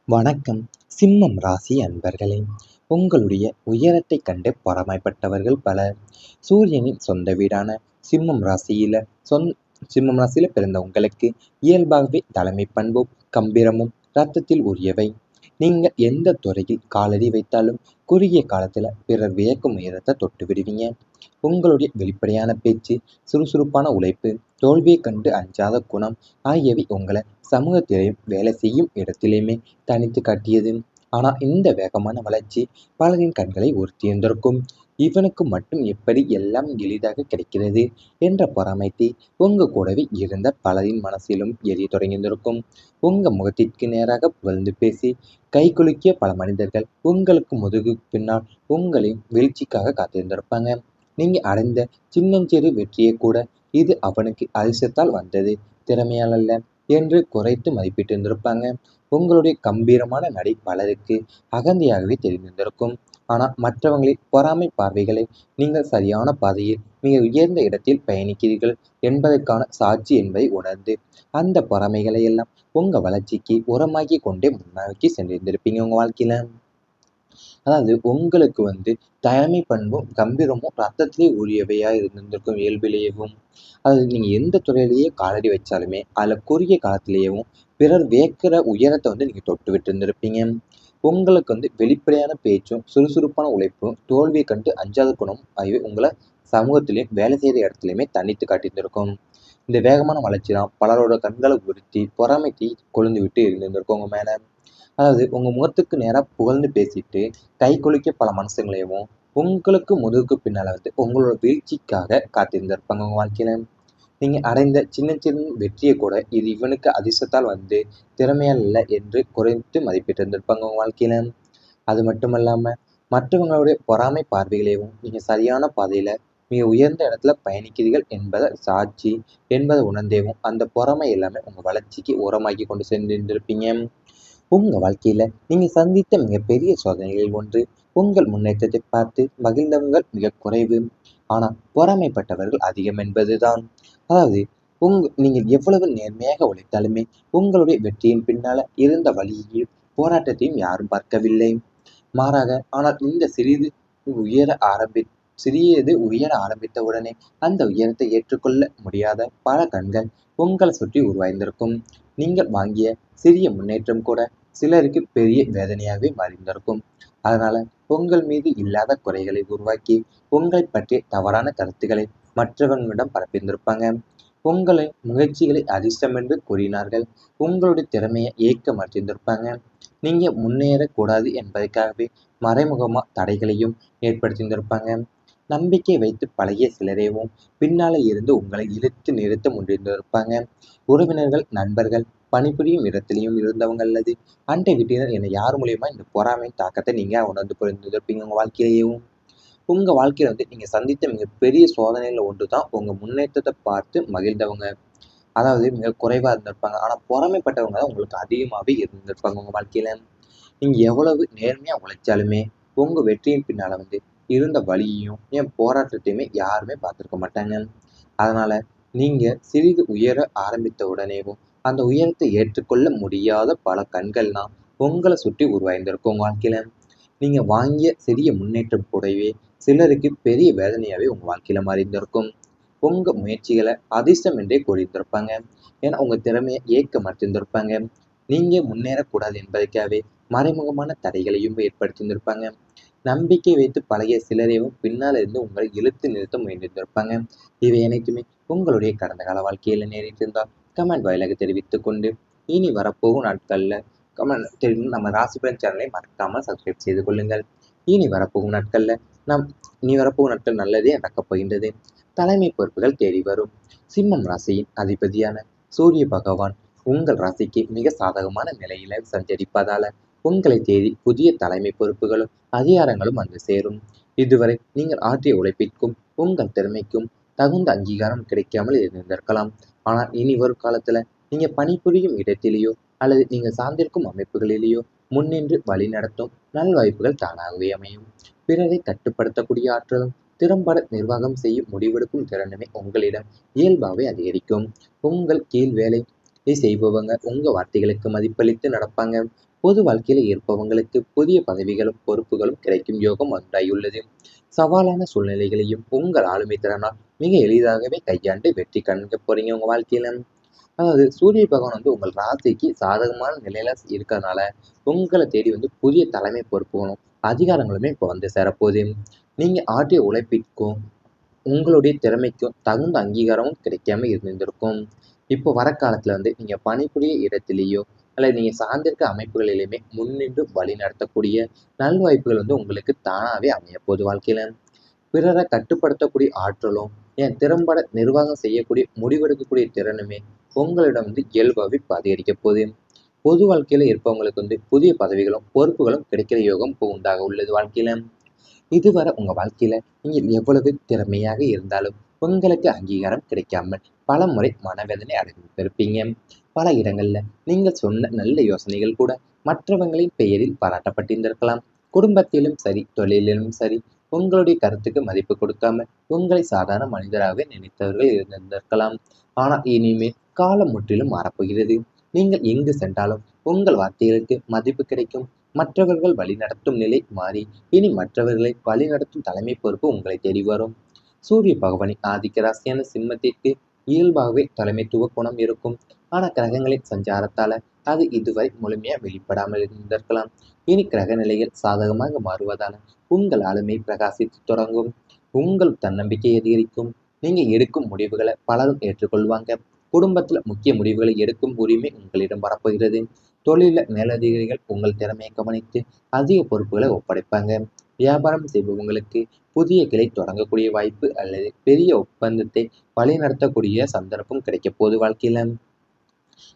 வணக்கம். சிம்மம் ராசி அன்பர்களே, உங்களுடைய உயரத்தை கண்டு பொறாமைப்பட்டவர்கள் பலர். சூரியனின் சொந்த வீடான சிம்மம் ராசியில சிம்மம் ராசியில பிறந்த உங்களுக்கு இயல்பாகவே தலைமை பண்பும் கம்பீரமும் ரத்தத்தில் உரியவை. நீங்க எந்த துறையில் காலடி வைத்தாலும் குறுகிய காலத்துல பிறர் வியக்கும் உயரத்தை தொட்டு விடுவீங்க. உங்களுடைய வெளிப்படையான பேச்சு, சுறுசுறுப்பான உழைப்பு, தோல்வியைக் கண்டு அஞ்சாத குணம் ஆகியவை உங்களை சமூகத்திலேயும் வேலை செய்யும் இடத்திலேயுமே தனித்து காட்டியது. ஆனா இந்த வேகமான வளர்ச்சி பலரின் கண்களை உறுத்தியிருந்திருக்கும். இவனுக்கு மட்டும் எப்படி எல்லாம் எளிதாக கிடைக்கிறது என்ற பொறாமைத்தை உங்க கூடவே இருந்த பலரின் மனசிலும் எரிய தொடங்கியிருந்திருக்கும். உங்க முகத்திற்கு நேராக புகழ்ந்து பேசி கை குலுக்கிய பல மனிதர்கள் உங்களுக்கு முதுகு பின்னால் உங்களின் வீழ்ச்சிக்காக காத்திருந்திருப்பாங்க. நீங்க அடைந்த சின்னஞ்சிறு வெற்றியை கூட இது அவனுக்கு அதிர்ஷ்டத்தால் வந்தது, திறமையால் அல்ல என்று குறைத்து மதிப்பிட்டிருந்திருப்பாங்க. உங்களுடைய கம்பீரமான நடை பலருக்கு அகந்தையாகவே தெரிந்திருந்திருக்கும். ஆனா மற்றவங்களின் பொறாமை பார்வைகளை நீங்கள் சரியான பாதையில் மிக உயர்ந்த இடத்தில் பயணிக்கிறீர்கள் என்பதற்கான சாட்சி என்பதை உணர்ந்து அந்த பொறாமைகளை எல்லாம் உங்க வளர்ச்சிக்கு உரமாக்கி கொண்டே முன்னோக்கி சென்றிருந்திருப்பீங்க உங்க வாழ்க்கையில. அதாவது உங்களுக்கு தலைமை பண்பும் கம்பீரமும் ரத்தத்திலே உரியவையா இருந்திருக்கும் இயல்பிலேயேவும். அதாவது நீங்க எந்த துறையிலேயே காலடி வச்சாலுமே அதுல குறுகிய காலத்திலேயேவும் பிறர் வியக்கிற உயரத்தை நீங்க தொட்டு விட்டு இருந்திருப்பீங்க. உங்களுக்கு வெளிப்படையான பேச்சும் சுறுசுறுப்பான உழைப்பும் தோல்வியை கண்டு அஞ்சாத குணம் ஆகியவை உங்களை சமூகத்திலையும் வேலை செய்யற இடத்துலையுமே தனித்து காட்டியிருந்திருக்கும். இந்த வேகமான வளர்ச்சி தான் பலரோட கண்களை உறுத்தி பொறாமைக்கு கொழுந்து விட்டு இருந்திருக்கும் உங்க மேல. அதாவது உங்க முகத்துக்கு நேரா புகழ்ந்து பேசிட்டு கை குலுக்கிய பல மனுஷங்களையும் உங்களுக்கு முதுகுக்கு பின்னால உங்களோட வீழ்ச்சிக்காக காத்திருந்திருப்பாங்க உங்க வாழ்க்கையில. நீங்க அடைந்த சின்ன சின்ன வெற்றியை கூட இது இவனுக்கு அதிர்ஷ்டத்தால் திறமையால் இல்லை என்று குறைத்து மதிப்பிட்டு இருந்திருப்பாங்க உங்க வாழ்க்கையில. அது மட்டுமல்லாம மற்றவங்களுடைய பொறாமை பார்வைகளையும் நீங்க சரியான பாதையில மிக உயர்ந்த இடத்துல பயணிக்கிறீர்கள் என்பதை சாட்சி என்பதை உணர்ந்தேவும் அந்த பொறாமை எல்லாமே உங்க வளர்ச்சிக்கு உரமாக்கி கொண்டு சென்றிருந்திருப்பீங்க. உங்க வாழ்க்கையில நீங்க சந்தித்த மிகப்பெரிய சோதனைகளில் ஒன்று உங்கள் முன்னேற்றத்தை பார்த்து மகிழ்ந்தவர்கள் மிக குறைவு, ஆனா பொறாமைப்பட்டவர்கள் அதிகம் என்பதுதான். அதாவது நீங்கள் எவ்வளவு நேர்மையாக உழைத்தாலுமே உங்களுடைய வெற்றியின் பின்னால இருந்த வழியையும் போராட்டத்தையும் யாரும் பார்க்கவில்லை. மாறாக ஆனால் இந்த உயர ஆரம்பி உயர ஆரம்பித்த உடனே அந்த உயரத்தை ஏற்றுக்கொள்ள முடியாத பல கண்கள் உங்களை சுற்றி உருவாய்ந்திருக்கும். நீங்கள் வாங்கிய சிறிய முன்னேற்றம் கூட சிலருக்கு பெரிய வேதனையாகவே மறைந்திருக்கும். அதனால உங்கள் மீது இல்லாத குறைகளை உருவாக்கி உங்களை பற்றிய தவறான கருத்துக்களை மற்றவங்களிடம் பரப்பியிருந்திருப்பாங்க. உங்களை முயற்சிகளை அதிர்ஷ்டம் என்று கூறினார்கள். உங்களுடைய திறமையை ஏற்க மாற்றியிருந்திருப்பாங்க. நீங்க முன்னேறக்கூடாது என்பதற்காகவே மறைமுகமா தடைகளையும் ஏற்படுத்தியிருந்திருப்பாங்க. நம்பிக்கை வைத்து பழகிய சிலரேவும் பின்னால இருந்து உங்களை இழுத்து நிறுத்த முன்னிருந்திருப்பாங்க. உறவினர்கள், நண்பர்கள், பணிபுரியும் இடத்திலையும் இருந்தவங்க அல்லது அண்டை வீட்டினர் என யார் மூலியமா இந்த பொறாமையின் தாக்கத்தை நீங்க உணர்ந்து புரிந்திருப்பீங்க உங்க வாழ்க்கையிலேயும். உங்க வாழ்க்கையில நீங்க சந்தித்த மிகப்பெரிய சோதனையில ஒன்றுதான் உங்க முன்னேற்றத்தை பார்த்து மகிழ்ந்தவங்க. அதாவது மிக குறைவா இருந்திருப்பாங்க. ஆனா பொறாமைப்பட்டவங்க தான் உங்களுக்கு அதிகமாவே இருந்திருப்பாங்க உங்க வாழ்க்கையில. நீங்க எவ்வளவு நேர்மையா உழைச்சாலுமே உங்க வெற்றியின் பின்னால இருந்த வலியையும் ஏன் போராட்டத்தையுமே யாருமே பார்த்திருக்க மாட்டாங்க. அதனால நீங்க சிறிது உயர ஆரம்பித்த உடனேவும் அந்த உயரத்தை ஏற்றுக்கொள்ள முடியாத பல கண்கள்லாம் உங்களை சுற்றி உருவாயிருந்திருக்கும் உங்க வாழ்க்கையில. நீங்க வாங்கிய சிறிய முன்னேற்றம் கூடவே சிலருக்கு பெரிய வேதனையாவே உங்க வாழ்க்கையில மாறி இருந்திருக்கும். உங்க முயற்சிகளை அதிர்ஷ்டம் என்றே கூறியிருந்திருப்பாங்க. ஏன்னா உங்க திறமையை ஏற்க மாட்டிருந்திருப்பாங்க. நீங்க முன்னேறக்கூடாது என்பதற்காகவே மறைமுகமான தடைகளையும் ஏற்படுத்தியிருந்திருப்பாங்க. நம்பிக்கை வைத்து பழகிய சிலரையும் பின்னால இருந்து உங்களை இழுத்து நிறுத்த முயன்றிருந்திருப்பாங்க. இவை அனைத்துமே உங்களுடைய கடந்த கால வாழ்க்கையில நேரிட்டிருந்தால் கமெண்ட் வாயிலாக தெரிவித்துக் கொண்டு இனி வரப்போகும் நாட்கள்ல நம்ம ராசிபலன் சேனலை மறக்காமல் சப்ஸ்கிரைப் செய்து கொள்ளுங்கள். இனி வரப்போகும் நாட்கள்ல நல்லதே நடக்கப் போகின்றது. தலைமை பொறுப்புகள் தேடி வரும். சிம்மம் ராசியின் அதிபதியான சூரிய பகவான் உங்கள் ராசிக்கு மிக சாதகமான நிலையில சஞ்சரிப்பதால உங்களை தேடி புதிய தலைமை பொறுப்புகளும் அதிகாரங்களும் வந்து சேரும். இதுவரை நீங்கள் ஆற்றிய உழைப்பிற்கும் உங்கள் திறமைக்கும் தகுந்த அங்கீகாரம் கிடைக்காமல் இருந்திருக்கலாம். ஆனால் இனி வரும் காலத்துல நீங்க பணிபுரியும் இடத்திலேயோ அல்லது நீங்கள் சார்ந்திருக்கும் அமைப்புகளிலேயோ முன்னின்று வழி நடத்தும் நல்வாய்ப்புகள் தானாகவே அமையும். பிறரை கட்டுப்படுத்தக்கூடிய ஆற்றலும் திறம்பட நிர்வாகம் செய்யும் முடிவெடுக்கும் திறனுமே உங்களிடம் இயல்பாகவே அதிகரிக்கும். உங்கள் கீழ் வேலை செய்பவங்க உங்க வார்த்தைகளுக்கு மதிப்பளித்து நடப்பாங்க. பொது வாழ்க்கையில இருப்பவங்களுக்கு புதிய பதவிகளும் பொறுப்புகளும் கிடைக்கும் யோகம் உண்டாயுள்ளது. சவாலான சூழ்நிலைகளையும் உங்கள் ஆளுமை திறனால் மிக எளிதாகவே கையாண்டு வெற்றி காண்க போறீங்க உங்க வாழ்க்கையில. அதாவது சூரிய பகவான் உங்கள் ராசிக்கு சாதகமான நிலையில இருக்கிறதுனால உங்களை தேடி புதிய தலைமை பொறுப்புகளும் அதிகாரங்களுமே இப்போ சேரப்போகுது. நீங்க ஆற்றிய உழைப்பிற்கும் உங்களுடைய திறமைக்கும் தகுந்த அங்கீகாரமும் கிடைக்காம இருந்திருக்கும். இப்போ வர காலத்துல நீங்க பணிபுரிய இடத்திலேயோ அல்லது நீங்க சார்ந்திருக்க அமைப்புகளிலுமே முன்னின்று வழி நடத்தக்கூடிய நல்வாய்ப்புகள் உங்களுக்கு தானாவே அமைய போகுது வாழ்க்கையில. பிறரை கட்டுப்படுத்தக்கூடிய ஆற்றலும் திறம்பட நிர்வாகம் செய்யக்கூடிய முடிவெடுக்கக்கூடிய திறனுமே உங்களிடம் இயல்பாகவே இப்போ அதிகரிக்க போகுது. பொது வாழ்க்கையில இருப்பவங்களுக்கு புதிய பதவிகளும் பொறுப்புகளும் கிடைக்கிற யோகம் இப்போ உண்டாக உள்ளது வாழ்க்கையில. இதுவரை உங்க வாழ்க்கையில நீங்க எவ்வளவு திறமையாக இருந்தாலும் உங்களுக்கு அங்கீகாரம் கிடைக்காமல் பல முறை மனவேதனை அடைந்திருப்பீங்க. பல இடங்கள்ல நீங்கள் சொன்ன நல்ல யோசனைகள் கூட மற்றவங்களின் பெயரில் பாராட்டப்பட்டிருந்திருக்கலாம். குடும்பத்திலும் சரி, தொழிலிலும் சரி, உங்களுடைய கருத்துக்கு மதிப்பு கொடுக்காம உங்களை சாதாரண மனிதராகவே நினைத்தவர்கள் இருந்திருக்கலாம். ஆனா இனிமேல் காலம் முற்றிலும் மாறப்போகிறது. நீங்கள் எங்கு சென்றாலும் உங்கள் வார்த்தைகளுக்கு மதிப்பு கிடைக்கும். மற்றவர்கள் வழிநடத்தும் நிலை மாறி இனி மற்றவர்களை வழிநடத்தும் தலைமை பொறுப்பு உங்களை தேடி வரும். சூரிய பகவானின் ஆதிக்க ராசியான சிம்மத்திற்கு இயல்பாகவே தலைமைத்துவ குணம் இருக்கும். ஆனா கிரகங்களின் சஞ்சாரத்தால அது இதுவரை முழுமையா வெளிப்படாமல் இருந்திருக்கலாம். இனி கிரக நிலைகள் சாதகமாக மாறுவதால உங்கள் ஆளுமை பிரகாசித்து தொடங்கும். உங்கள் தன்னம்பிக்கை அதிகரிக்கும். நீங்க எடுக்கும் முடிவுகளை பலரும் ஏற்றுக்கொள்வாங்க. குடும்பத்துல முக்கிய முடிவுகளை எடுக்கும் உரிமை உங்களிடம் வரப்போகிறது. தொழில மேலதிகாரிகள் உங்கள் திறமையை கவனித்து அதிக பொறுப்புகளை ஒப்படைப்பாங்க. வியாபாரம் செய்பவங்களுக்கு புதிய கிளை தொடங்கக்கூடிய வாய்ப்பு அல்லது பெரிய ஒப்பந்தத்தை வழிநடத்தக்கூடிய சந்தர்ப்பம் கிடைக்க போகுது வாழ்க்கையில.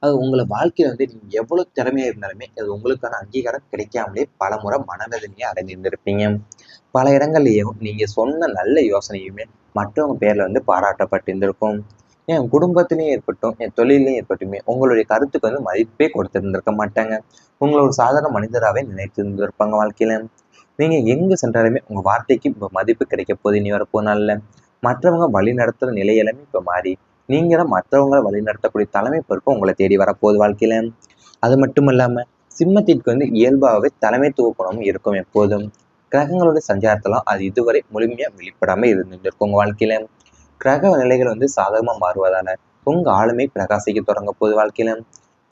அது உங்களை வாழ்க்கையில நீங்க எவ்வளவு திறமையா இருந்தாலுமே அது உங்களுக்கான அங்கீகாரம் கிடைக்காமலே பல முறை மனவேதனையை அடைந்திருந்திருப்பீங்க. பல இடங்கள்லயும் நீங்க சொன்ன நல்ல யோசனையுமே மற்றவங்க பேர்ல பாராட்டப்பட்டிருந்திருக்கும். என் குடும்பத்திலையும் இருக்கட்டும், என் தொழிலையும் இருக்கட்டுமே உங்களுடைய கருத்துக்கு மதிப்பே கொடுத்திருந்திருக்க மாட்டாங்க. உங்களை ஒரு சாதாரண மனிதராகவே நினைத்திருந்திருப்பாங்க வாழ்க்கையில. நீங்க எங்கு சென்றாலுமே உங்க வார்த்தைக்கு இப்போ மதிப்பு கிடைக்க போகுது இனி வரப்போ நாள்ல. மற்றவங்க வழி நடத்துற நிலை எல்லாமே இப்போ மாறி நீங்க தான் மற்றவங்களை வழி நடத்தக்கூடிய தலைமை பொறுப்பு உங்களை தேடி வரப்போகுது வாழ்க்கையில. அது மட்டும் இல்லாம சிம்மத்திற்கு இயல்பாகவே தலைமைத்துவ குணமும் இருக்கும் எப்போதும். கிரகங்களோட சஞ்சாரத்தெல்லாம் அது இதுவரை முழுமையா வெளிப்படாம இருந்திருக்கும் உங்க வாழ்க்கையில. கிரக நிலைகள் சாதகமா மாறுவதால உங்க ஆளுமை பிரகாசிக்க தொடங்க போகுது வாழ்க்கையில.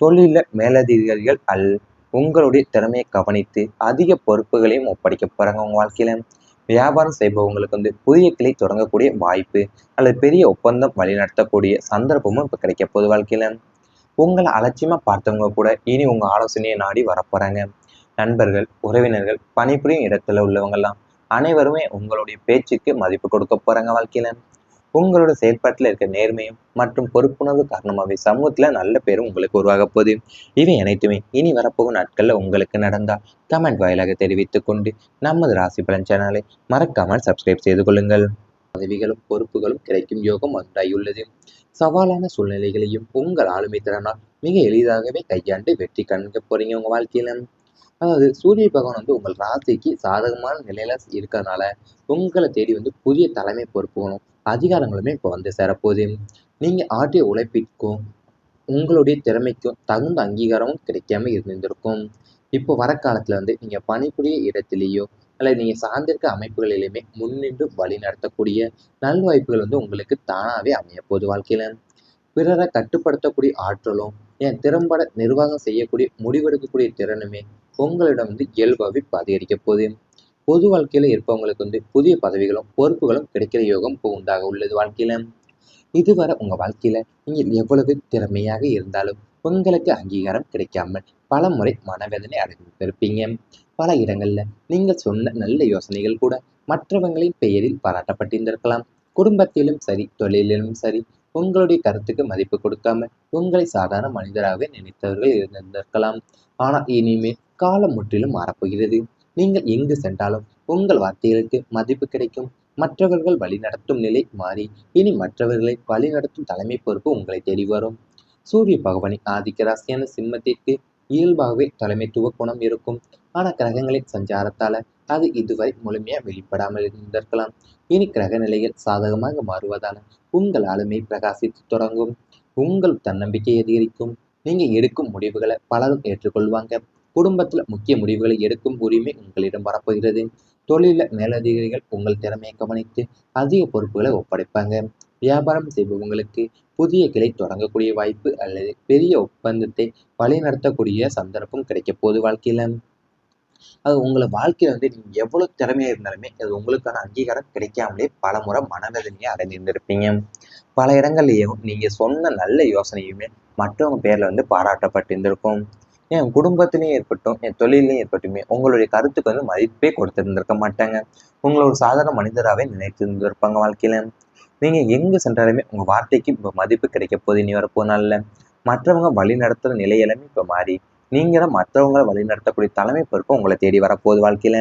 தொழில மேலதிகாரிகள் உங்களுடைய திறமையை கவனித்து அதிக பொறுப்புகளையும் ஒப்படைக்க போறாங்க உங்க வாழ்க்கையில. வியாபாரம் செய்பவங்களுக்கு புதிய கிளை தொடங்கக்கூடிய வாய்ப்பு அல்லது பெரிய ஒப்பந்தம் வழிநடத்தக்கூடிய சந்தர்ப்பமும் இப்ப கிடைக்க போகுது வாழ்க்கையில. உங்களை அலட்சியமா பார்த்தவங்க கூட இனி உங்க ஆலோசனையை நாடி வரப்போறாங்க. நண்பர்கள், உறவினர்கள், பணிபுரியும் இடத்துல உள்ளவங்கெல்லாம் அனைவருமே உங்களுடைய பேச்சுக்கு மதிப்பு கொடுக்க போறாங்க வாழ்க்கையில. உங்களோட செயல்பாட்டில் இருக்க நேர்மையும் மற்றும் பொறுப்புணர்வு காரணமாகவே சமூகத்துல நல்ல பேரும் உங்களுக்கு உருவாக போகுது. இவை அனைத்துமே இனி வரப்போகும் நாட்கள்ல உங்களுக்கு நடந்தா கமெண்ட் வாயிலாக தெரிவித்துக் கொண்டு நமது ராசி பலன் சேனலை மறக்காமல் சப்ஸ்கிரைப் செய்து கொள்ளுங்கள். பதவிகளும் பொறுப்புகளும் கிடைக்கும் யோகம் உண்டாயுள்ளது. சவாலான சூழ்நிலைகளையும் உங்கள் ஆளுமை திறனால் மிக எளிதாகவே கையாண்டு வெற்றி காண்க போறீங்க உங்க வாழ்க்கையில. அதாவது சூரிய பகவான் உங்கள் ராசிக்கு சாதகமான நிலையில இருக்கிறதுனால உங்களை தேடி புதிய தலைமை பொறுப்புகளும் அதிகாரங்களுமே இப்போ சேரப்போகுது. நீங்க ஆற்றிய உழைப்பிற்கும் உங்களுடைய திறமைக்கும் தகுந்த அங்கீகாரமும் கிடைக்காம இருந்திருக்கும். இப்போ வர காலத்துல நீங்க பணிபுரிய இடத்திலேயோ அல்லது நீங்க சார்ந்திருக்க அமைப்புகளிலுமே முன்னின்று வழி நடத்தக்கூடிய நல்வாய்ப்புகள் உங்களுக்கு தானாவே அமைய போகுது வாழ்க்கையில. பிறரை கட்டுப்படுத்தக்கூடிய ஆற்றலும் திறம்பட நிர்வாகம் செய்யக்கூடிய முடிவெடுக்கக்கூடிய திறனுமே உங்களிடம் இயல்பாகவே இப்போ அதிகரிக்க போகுது. பொது வாழ்க்கையில இருப்பவங்களுக்கு புதிய பதவிகளும் பொறுப்புகளும் கிடைக்கிற யோகம் இப்போ உண்டாக உள்ளது வாழ்க்கையில. இதுவரை உங்க வாழ்க்கையில நீங்க எவ்வளவு திறமையாக இருந்தாலும் உங்களுக்கு அங்கீகாரம் கிடைக்காமல் பல முறை மனவேதனை அடைந்திருப்பீங்க. பல இடங்கள்ல நீங்கள் சொன்ன நல்ல யோசனைகள் கூட மற்றவங்களின் பெயரில் பாராட்டப்பட்டிருந்திருக்கலாம். குடும்பத்திலும் சரி, தொழிலிலும் சரி, உங்களுடைய கருத்துக்கு மதிப்பு கொடுக்காம உங்களை சாதாரண மனிதராகவே நினைத்தவர்கள் இருந்திருக்கலாம். ஆனா இனிமேல் காலம் முற்றிலும் மாறப்போகிறது. நீங்கள் எங்கு சென்றாலும் உங்கள் வார்த்தைகளுக்கு மதிப்பு கிடைக்கும். மற்றவர்கள் வழிநடத்தும் நிலை மாறி இனி மற்றவர்களை வழிநடத்தும் தலைமை பொறுப்பு உங்களை தேடி வரும். சூரிய பகவானின் ஆதிக்க ராசியான சிம்மத்திற்கு இயல்பாகவே தலைமைத்துவ குணம் இருக்கும். ஆனா கிரகங்களின் சஞ்சாரத்தால அது இதுவரை முழுமையா வெளிப்படாமல் இருந்திருக்கலாம். இனி கிரக நிலைகள் சாதகமாக மாறுவதால உங்கள் ஆளுமை பிரகாசித்து தொடங்கும். உங்கள் தன்னம்பிக்கை அதிகரிக்கும். நீங்க எடுக்கும் முடிவுகளை பலரும் ஏற்றுக்கொள்வாங்க. குடும்பத்தில் முக்கிய முடிவுகளை எடுக்கும் உரிமை உங்களிடம் வரப்போகிறது. தொழில மேலதிகாரிகள் உங்கள் திறமையை கவனித்து அதிக பொறுப்புகளை ஒப்படைப்பாங்க. வியாபாரம் செய்பவங்களுக்கு புதிய கிளை தொடங்கக்கூடிய வாய்ப்பு அல்லது பெரிய ஒப்பந்தத்தை வழிநடத்தக்கூடிய சந்தர்ப்பம் கிடைக்க போகுது வாழ்க்கையில. அது உங்கள வாழ்க்கையில நீங்க எவ்வளவு திறமையா இருந்தாலுமே, அது உங்களுக்கான அங்கீகாரம் கிடைக்காமலே பலமுறை மனவேதனையை அடைந்திருந்திருப்பீங்க. பல இடங்கள்லயும் நீங்க சொன்ன நல்ல யோசனையுமே மற்றவங்க பேர்ல பாராட்டப்பட்டிருந்திருக்கும். என் குடும்பத்திலயும் இருக்கட்டும், என் தொழிலையும் இருக்கட்டுமே, உங்களுடைய கருத்துக்கு மதிப்பே கொடுத்திருந்திருக்க மாட்டாங்க. உங்கள ஒரு சாதாரண மனிதராவே நினைத்திருந்திருப்பாங்க வாழ்க்கையில. நீங்க எங்க சென்றாலுமே உங்க வார்த்தைக்கு இப்ப மதிப்பு கிடைக்க போகுது இனி வரப்போற நாள்ல. மற்றவங்க வழி நடத்துற நிலை எல்லாமே இப்ப மாறி, நீங்க தான் மற்றவங்களை வழி நடத்தக்கூடிய தலைமை பொறுப்பு உங்களை தேடி வரப்போகுது வாழ்க்கையில.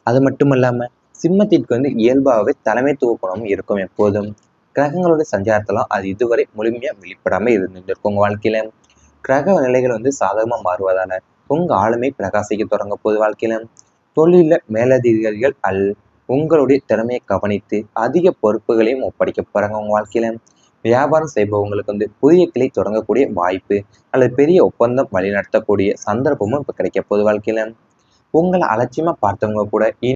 அது மட்டும் இல்லாம சிம்மத்திற்கு இயல்பாகவே தலைமைத்துவ குணம் இருக்கும் எப்போதும். கிரகங்களோட சஞ்சாரத்தெல்லாம் அது இதுவரை முழுமையா வெளிப்படாம இருந்திருக்கும் உங்க வாழ்க்கையில. கிரக நிலைகள் சாதகமா மாறுவதால உங்க ஆளுமை பிரகாசிக்க தொடங்க போகுது வாழ்க்கையில. தொழில மேலதிகாரிகள் உங்களுடைய திறமையை கவனித்து அதிக பொறுப்புகளையும் ஒப்படைக்க போறாங்க உங்க வாழ்க்கையில. வியாபாரம் செய்பவங்களுக்கு புதிய கிளை தொடங்கக்கூடிய வாய்ப்பு அல்லது பெரிய ஒப்பந்தம் வழிநடத்தக்கூடிய சந்தர்ப்பமும் இப்ப கிடைக்க போகுது வாழ்க்கையில. உங்களை அலட்சியமா பார்த்தவங்க கூட